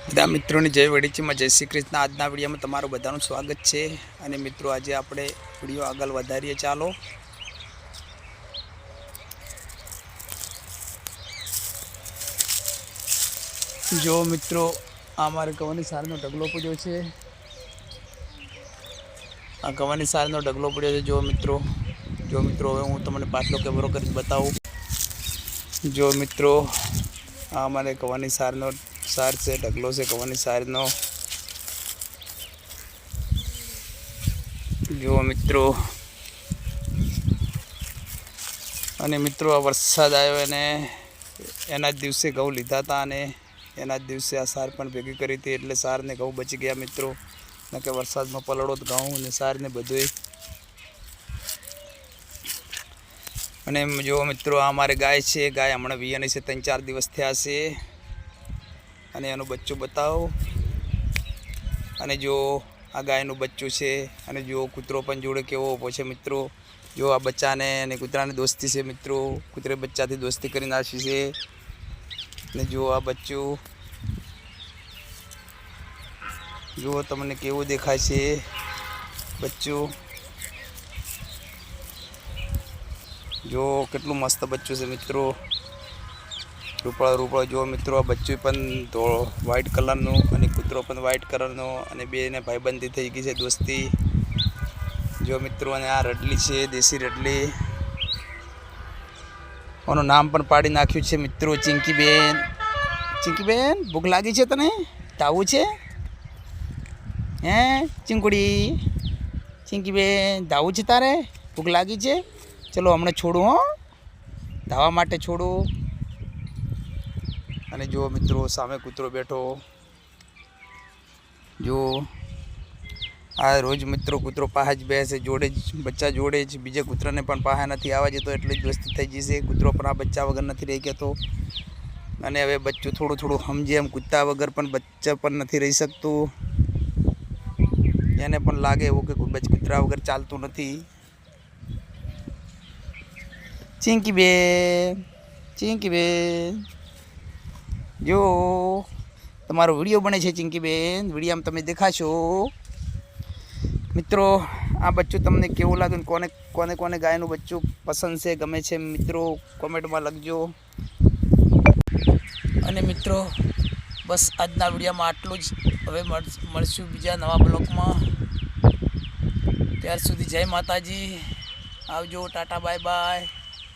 બધા મિત્રોની જય વડીચીમાં જય શ્રી કૃષ્ણ। આજના વિડીયોમાં તમારું બધાનું સ્વાગત છે। અને મિત્રો આજે આપણે વિડીયો આગળ વધારીએ। ચાલો જો મિત્રો આ મારે ગવાની સારનો ઢગલો પડ્યો છે। આ ગવાની સારનો ઢગલો પડ્યો છે। જો મિત્રો હવે હું તમને પાછલો કેમેરો કરી બતાવું। જો મિત્રો આ મારે ગવાની સારનો सार से ढगलो से गवानी सार नो जो मित्रों अने मित्रों आ वरसाद आयो ने एना दिवसे घऊ लीधा था ने एना दिवसे आ सार पण भेगी करी थी एटले सार ने घऊ बची गया मित्रों। न के वरसाद में पलड़ो घऊ ने सार ने बधुंय। अने जो मित्रों आ मारे गाय छे। गाय हमणे वियाणी से 3-4 दिवस थया छे। અને એનું બચ્ચું બતાવો। અને જો આ ગાયનું બચ્ચું છે। અને જો કૂતરો પણ જોડે કેવો ઊભો છે મિત્રો। જો આ બચ્ચાને અને કૂતરાની દોસ્તી છે મિત્રો। કૂતરે બચ્ચાથી દોસ્તી કરી નાખી છે। અને જો આ બચ્ચું જો તમને કેવું દેખાય છે બચ્ચું। જો કેટલું મસ્ત બચ્ચું છે મિત્રો। रूपड़ा रूपड़ा जो मित्रों आ बच्चों पण तो व्हाइट कलर नो अने कूतरो पण व्हाइट कलर नो अने बे ने भाईबंधी थई गई छे दोस्ती। जो मित्रों ने आ रडली छे देसी रडली ओनो नाम पण पाड़ी नाख्યું છે मित्रों चिंकीबेन। चिंकीबेन भूख लागी छे तने तावू छे हे चिंकुड़ी चिंकीबेन धावू छे तारे भूख लागी छे। चलो हमने छोड़ू हो धावा माटे छोड़ू। અને જો મિત્રો સામે કૂતરો બેઠો। જો આ રોજ મિત્રો કૂતરો પાસે જ બેસે જોડે જ બચ્ચા જોડે જ બીજે કૂતરાને પણ પાસે નથી આવવા જતો એટલે જ દોસ્તી થઈ જશે। કૂતરો પણ આ બચ્ચા વગર નથી રહી ગયો। અને હવે બચ્ચું થોડું થોડું સમજે એમ કૂતરા વગર પણ બચ્ચા પણ નથી રહી શકતું। એને પણ લાગે એવું કે કૂતરા વગર ચાલતું નથી। चिंकीबेन जो तमारो वीडियो बने छे चिंकीबेन वीडियो में तमे देखाशो। मित्रों आ बच्चों तमने केवुं लाग्युं कोने कोने कोने गायनुं बच्चुं पसंद छे गमे छे मित्रों कमेंट में लखजो। अने मित्रों बस आजना वीडियो में आटलुं ज। हवे मळशुं बीजा नवा ब्लॉग में। त्यार सुधी जय माताजी आवजो टाटा बाय बाय।